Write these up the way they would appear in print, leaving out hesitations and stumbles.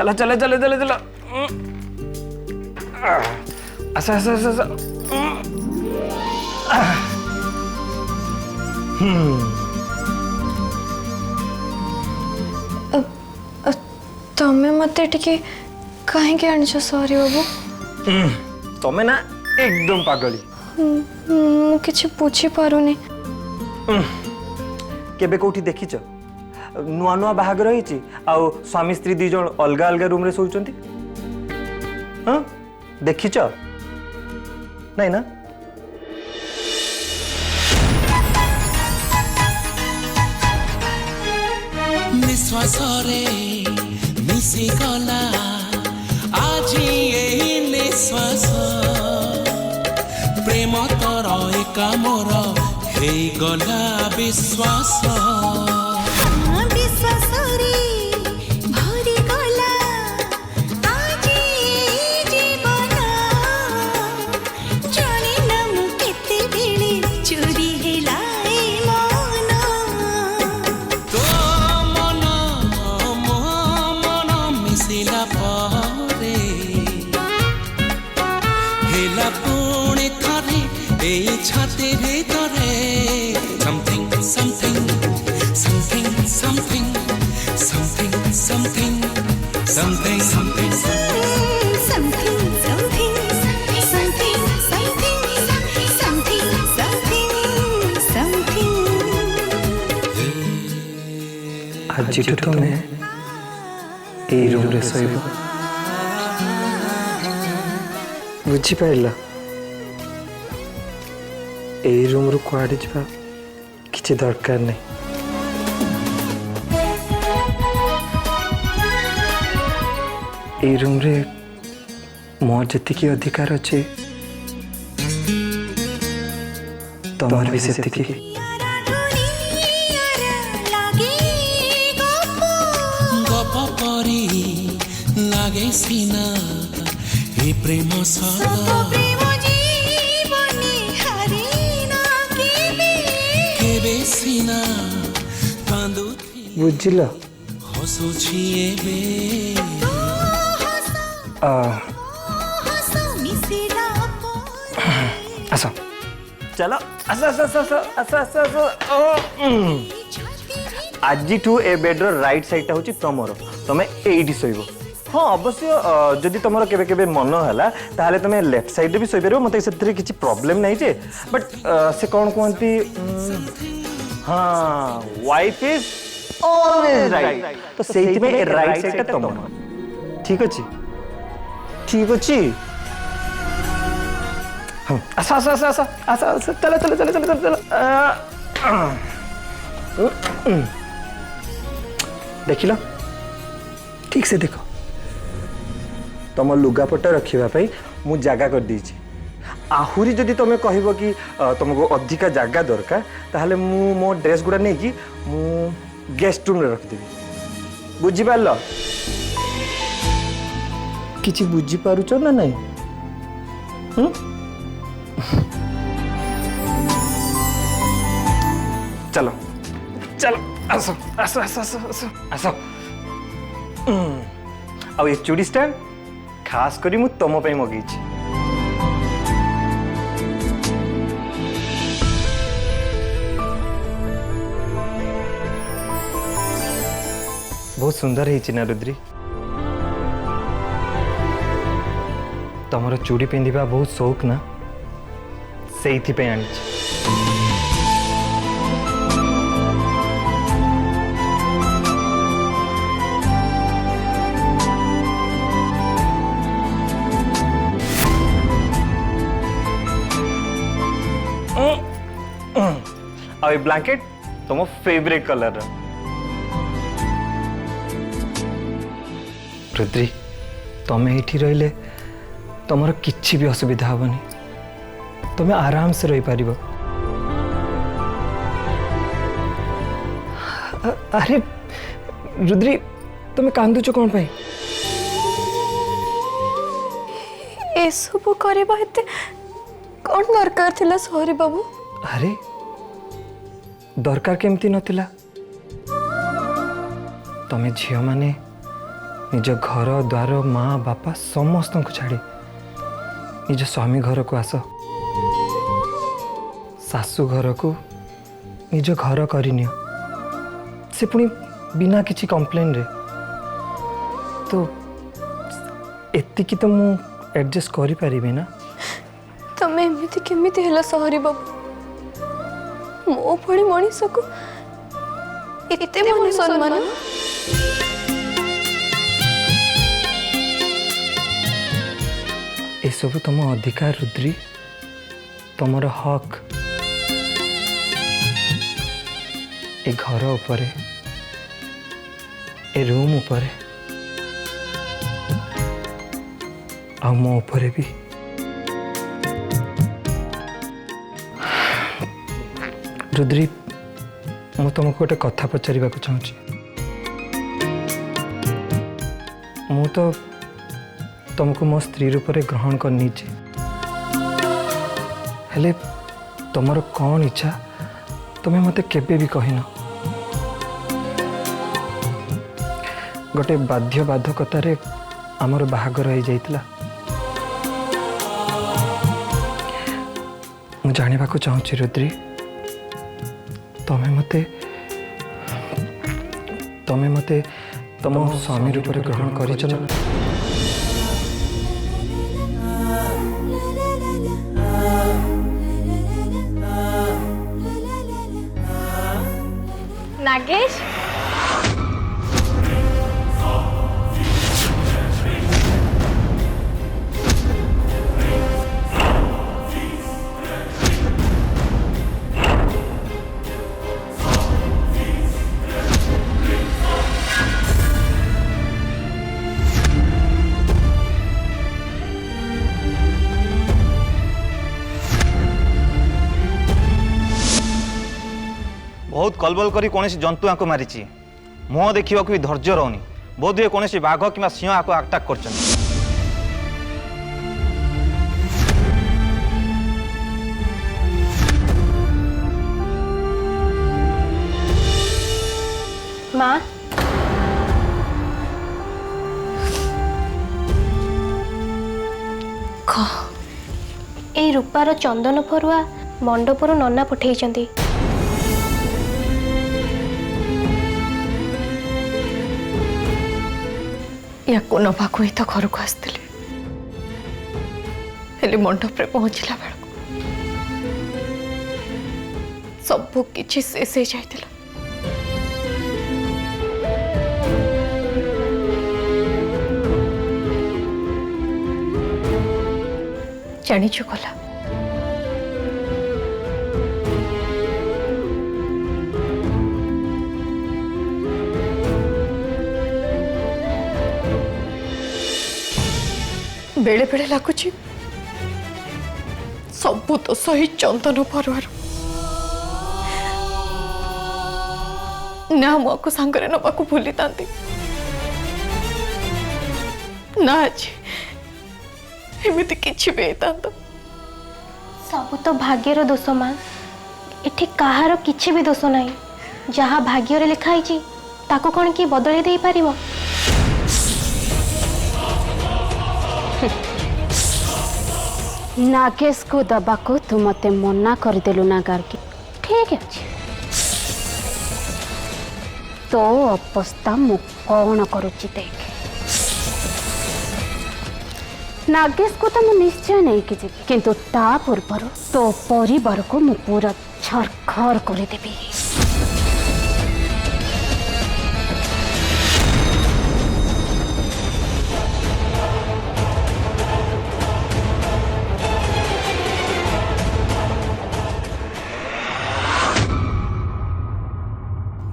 चला चला चला चला चला ऐसा ऐसा ऐसा ऐसा तमें मते टिके कहीं आनिछ सॉरी बाबू तमें ना एकदम पागली मु किछि पूछी पारुनी केबे कोठी देखिछ नुआ नुआ बाहागर होईची आउ स्वामी स्त्री दी जण अलगा अलगा रूम रे सोचंती हां देखिछ नहीं ना निश्वास रे मिसी गला आज यही निश्वास प्रेम तर एका मोर हे गला विश्वास something something something something something something something something something आज तुम्हें ए रूम रे सोइब बुझी पाइला ए रूम रु कुआडे जा किसी दरकार नहीं ए रूम रे मोर जति की अधिकार अच्छे तमर भी सेति की गप परी लागे सीना हे प्रेम सदा बुझल आस चलो आस आस आस आस आस आस आस आज ए बेड राइट साइड हूँ तुमर तुम ये शोब हाँ अवश्य जदि तुम केबे केबे मन है ताहले तुम लेफ्ट साइड भी शोपर मत किसी प्रॉब्लम नहीं जे बट से कौन कहती हाँ वाइफ इज ऑलवेज राइट तो सेति में राइट साइड तुम ठीक अच्छी ठीक अच्छी हाँ आसा आसा आसा आसा आसा आसा चलो चलो चलो चलो चलो देख लो ठीक से देखो तुम लुगापट रखापी मु जगह कर दीची आहुरी जदि तुम कहब कि तुमको अधिका जगह दरकार ताहले मु मो ड्रेस गुड़ा नहीं कि मु गेस्ट रूम रे रखदेवी बुझी पारल किछि बुझी पारुछ ना नहीं चलो चलो आसो आसो आसो आसो आसो आसो आ ये चूड़ी स्टैंड खास करी मु तुम पे मगेची बहुत सुंदर है ना रुद्री तुमर चूड़ी पिंधिबा बहुत शौक ना से आनी आ ब्लैंकेट तुम फेवरेट कलर रुद्री तुम ये रहिले तुमर किछि भी असुविधा हेनी तुम आराम से रही पार अरे रुद्री तुम कांदुच कौन पाई ए सब करबा हेते कौन दरकार थिला सॉरी बाबू अरे दरकार केमती नथिला तमे झियो माने निज घर द्वार माँ बापा समस्त को छाड़ी निज स्वामी घर को आस सासू घर को निज घर करनी से पुणी बिना किसी कंप्लेन रे तो एतिकी तो मु एडजस्ट करि परिबे ना। तमें एमती केमिति हला सहरी बाबू मो पड़ी मनीष को इते मन सम्मान ए सब तुम अधिकार रुद्री तुमर हक ए घर उपरे ए रूम उपरे आ मो उपरे भी रुद्री मु तुमको गोटे कथा पचार चाहूँगी मु तो तुमको मो स्त्री रूप में ग्रहण करनी हेले तुमर कौन इच्छा तुम्हें मते केबे भी कहन गोटे बाध्य बाधकतार आमर बाहागर हो जाइतिला मु जानिबा को चाहूँगी रुद्री तुम्हें मते तुम स्वामी रूप में ग्रहण कर नागेश बहुत कलबल करी कौन जंतु आको मारी मुह देखा भी धैर्य रोनी बोध हुए कौन बाघ कि सिंह आको अटैक कर माँ ए रूपार चंदन फरुआ मंडपर नना पठेइचंती या नवाक ही तो घर को आसते मंडप रे पहुंचला बेल सब किछि शेष हो जाइतिला। जानिछु कला बेले बेले लगुच सबू दोष ही चंदन फरुआर ना मुझको सांगरे नवाक भूली था ना आज एमती किछि भी होता सब तो भाग्यर दोष माँ एठी कहार किछि भी दोष नहीं जहाँ भाग्य लिखाई ताको कौन कि बदली दे पारिबो। नागेश को दबा को तू मते मना करदेलु ना गार्गी ठीक अच्छे तो अवस्था मु कौन करुच्ची देख नागेश को तो मु निश्चय नहीं कि जीवी किंतु ता पूर्वर तो परिवार को मु पूरा छरखर कर देबी।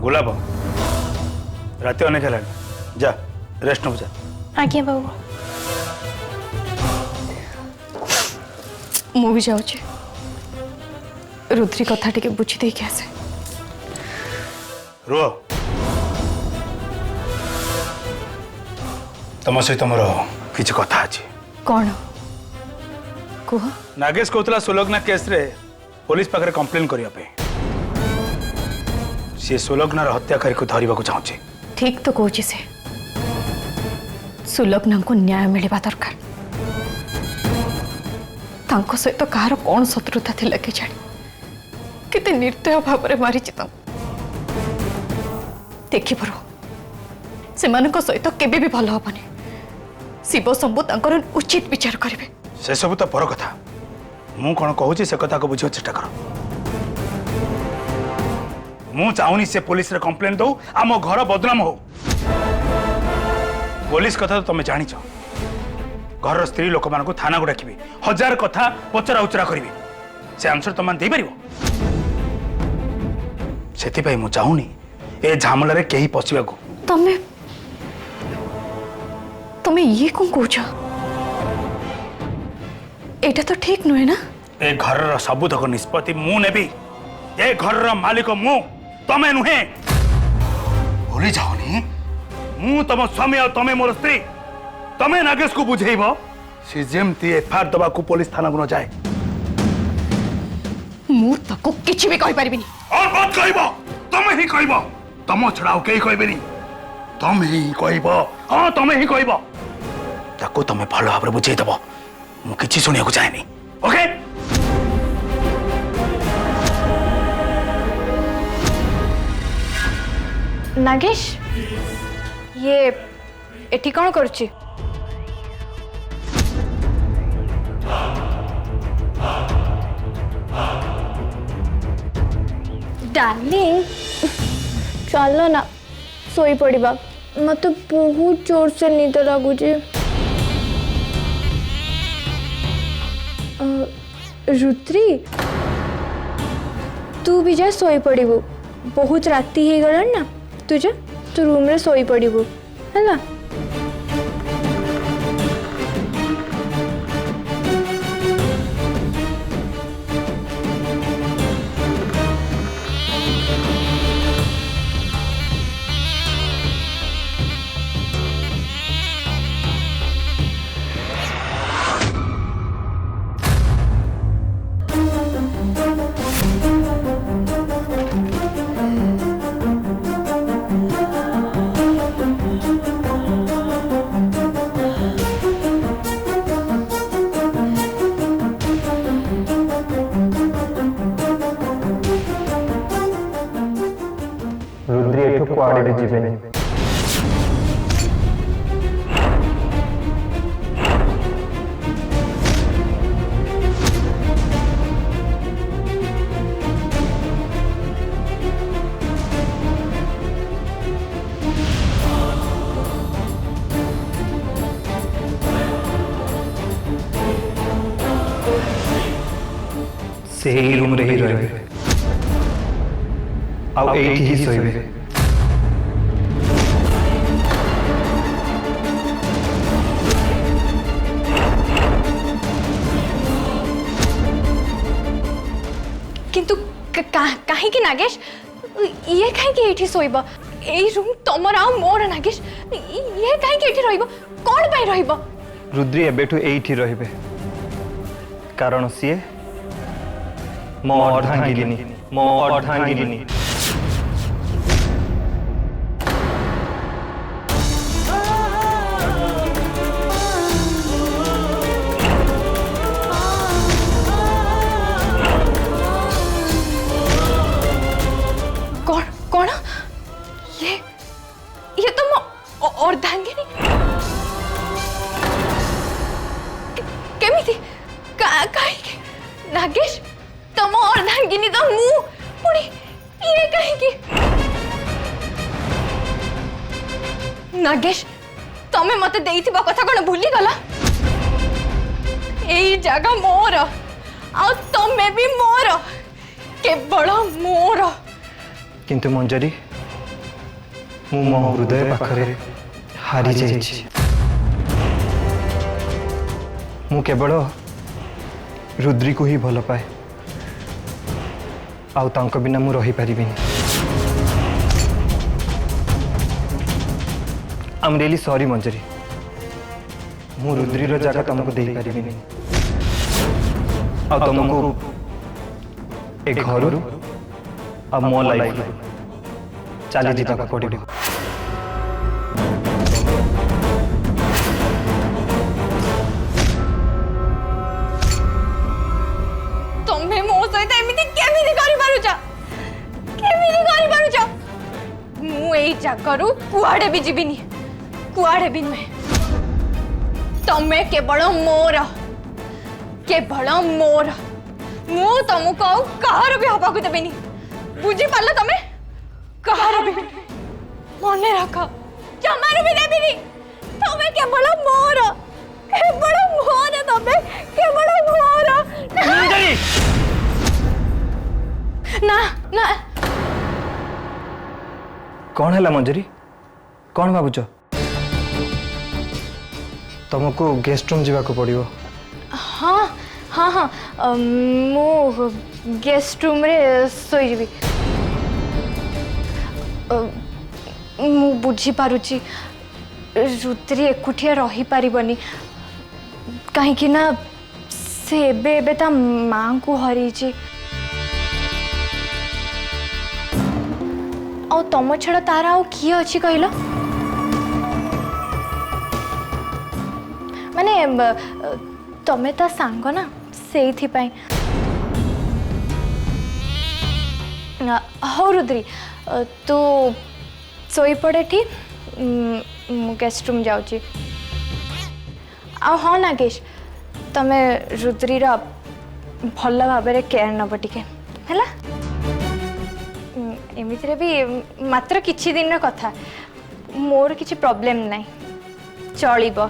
गुलाब रात अनेक है जा रेस्ट नब जा। आज्ञा बाबू मु भी जाऊँ रुद्री कथा टिके बुझी दे आसे रुह तुम सहित मोर किसी कथा अच्छी कौन कह नागेश कहला सुलग्ना केस रे पुलिस पाखे कंप्लेन करने सी सुलग्नार हत्याकारी को धरने को चाहूँ ठीक तो कौच से सुलग्ना को न्याय मिलवा दरकार। तांको सहित कहार कौन शत्रुता थिला के जाने केते निर्दय भाव में मारी देखी परो से सहित केबे भी भल हबनी। शिव शंभु तांकर उचित विचार करेंगे। से सब तो पर कथा मु कौन कहूँ से कथा को बुझे चेष्टा कर। मु चाहूनी से पुलिस रे कंप्लेन दो आम घर बदनाम हो। पुलिस कथा तो तुम जानिच घर स्त्री लोक मान थाना को डाकबी 1000 कथा पचरा उचरा करी से आंसर तुम दे पार से मु चाहूनी ए झामला रे कहीं पशिबा को। तमे तमे ये कौन कौच एटा तो ठीक नुहे ना। ए घर सबुतक निष्पत्ति मु नेबी। ए घर मालिक मु तमे नुहे। भूली जाओनी मु तम स्वामी और तमे मोर स्त्री तमे नागेश को बुझेइब सी जेमती एफआईआर दबा को पुलिस थाना को न जाए। मु ताको किछि भी कहि परिबिनी। और बात कहइब तमे ही कहइब तम छड़ाओ केही कहबेनी तमे ही कहइब। हां तमे ही कहइब ताको तमे भलो भाबरे बुझेइ दबो मु किछि सुनिया को चाहेनी। ओके नागेश ये एठी कौन करुछि? डार्लिंग चलो ना सोई पड़िबा मत बहुत जोर से निद लगुचे। रुद्री तू भी जा सोई पड़िबू बहुत राति हे गलन ना तू जा तू रूम रे सोई पड़िबू हैला। रुद्री एठू कुआड़े भी जीवेनी। से ही रूम रे ही रहे अब एठी ही सोइबे। किंतु काहे कि नागेश ये काहे कि एठी सोइबा एई रूम तमर आ मोर नागेश ये काहे कि एठी रहइबो कोन पई रहइबो? रुद्री एबेठू एठी रहिबे कारण सीए मो अर्धांगिनी। कौन ये तो मो अर्धांगिनी केमिति काहे नागेश तम अर्धांगिनी तो मु पुणी ये कहीं नागेश तमे मते देइथिबा कथा कोन भूली गला? एई जगह मोर आ तमे भी मोर केवल मोर। किंतु मंजरी मु मो हृदय पाखरे हारी जाइछि। मु केवल रुद्री को ही भल पाए आउ तांको बिना मु रही परिबिनी। आई एम रियली सॉरी मंजरी मु रुद्री रो जगह तुमको दे परिबिनी आ तुमको ए घर आ मो लाइफ चली जीवा पड़ो। जगरू कुआड़े भी जीविनी कुआड़े भी नुहे तमे केवल मोर मु तुमको आउ कहार भी हवा को देबेनी बुझी पारल तमे कहार भी मन रख जमार भी देबेनी तमे केवल मोर तमे केवल मोर ना ना कौन है मंजरी कौन भावुच तुमको गेस्ट रूम जावाक पड़ो हाँ हाँ हाँ मु गेस्ट रूम रे सोई जीवी मु बुझी पारुची रुद्री एकुटिया रही पारिबनी कहीं ना से एबे एबे ता माँ को हरीची आ तम छड़ा तार आउ किए अच्छी कहल माने तमे ता सांग ना से हो रुद्री तू सोई पड़े ठीक गेस्ट रूम जाऊँगी आ हाँ नागेश तमे रुद्री भल भाव केयर नब टिके है एमितिरे भी मात्र किछि दिन कथा मोर किछि प्रॉब्लम नहीं चलिबो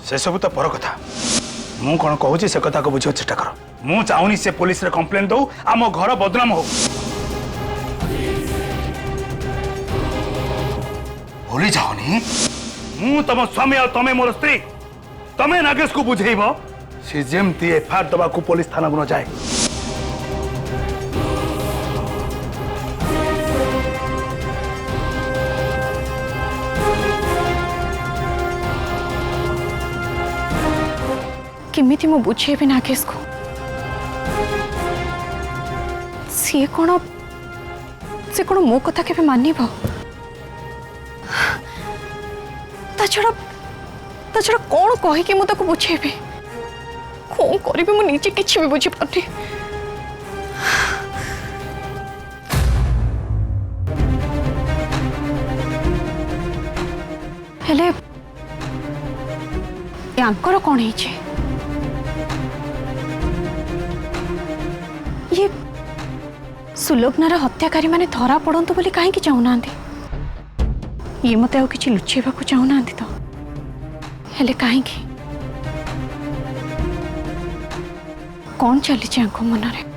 से सब तो पर कथा मु कौन कहूँ से कथा को बुझे चेष्टा कर मु चाहूनी से पुलिस रे कंप्लेन दो आम घर बदनाम हो भूली जाओनी मु तुम स्वामी और तमे मोर स्त्री तमे नागेश को बुझेब सी जेमती एफआईआर दबा को पुलिस थाना को न जाए केमिति मु बुझेबी नागेश को सी कौन मो कथा के मानिब ता छड़ा कौन कहीकि मु ताको बुझेबी कौन करिबी मु निजे किछि भी बुझी पारनी हेले यांकर कौन है ये सुलोचनार हत्याकारी माने धरा पड़ंतु बोली कहीं चाहूना ये मत आउ किछि लुचेबा को चाहूना तो हेले कहीं कौन चली मन रे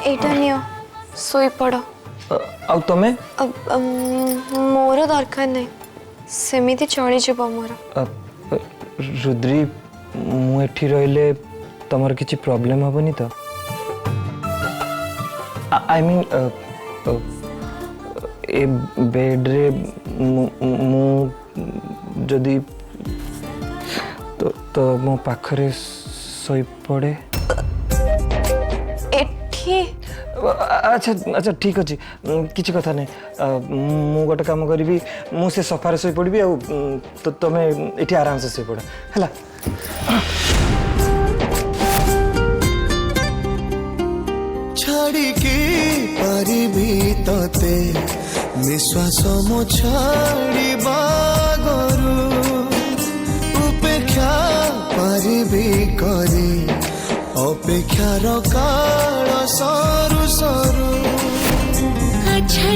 एटा नियो सोई पड़ो आउ तमे मोर दरकार नहीं सेमिति चली जीव मोर रुद्री मु एठी रहिले तमर किछि प्रॉब्लम हबनी तो आई मीन ए बेड रे मु जदी तो मो पाखरे सोई पड़े एठी अच्छा अच्छा ठीक अच्छे किसी कथा नहीं मु गोटे काम करी मु से सफारे शोई पड़ी तो तुम्हें ये आराम से शोई पड़ है छाड़िकी पारिबी तते निश्वास मो छाड़िबा गरु उपेक्षा पारिबी करी अपेक्षार काल सरू सरू अच्छा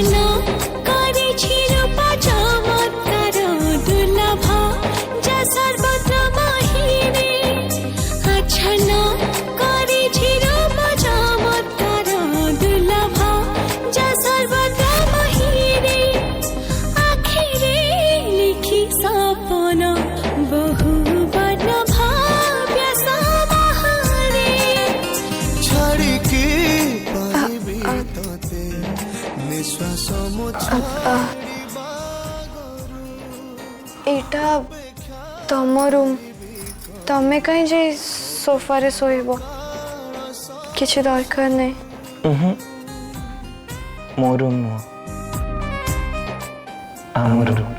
करे छिरूपा चमत्कार दुर्लभ जा सर्वत्र महिने अच्छा करे छिरूपा चमत्कार दुर्लभ जा सर्वत्र महिने आखिरे लिखी सपन बहु बर्ण भाव्य समाहारे छाड़िकी पारिबी तते निश्वास मो एटा तम रूम तमे कहीं जे सोफा रे सोइबो किछि दरकार नहीं मो रूम आम रूम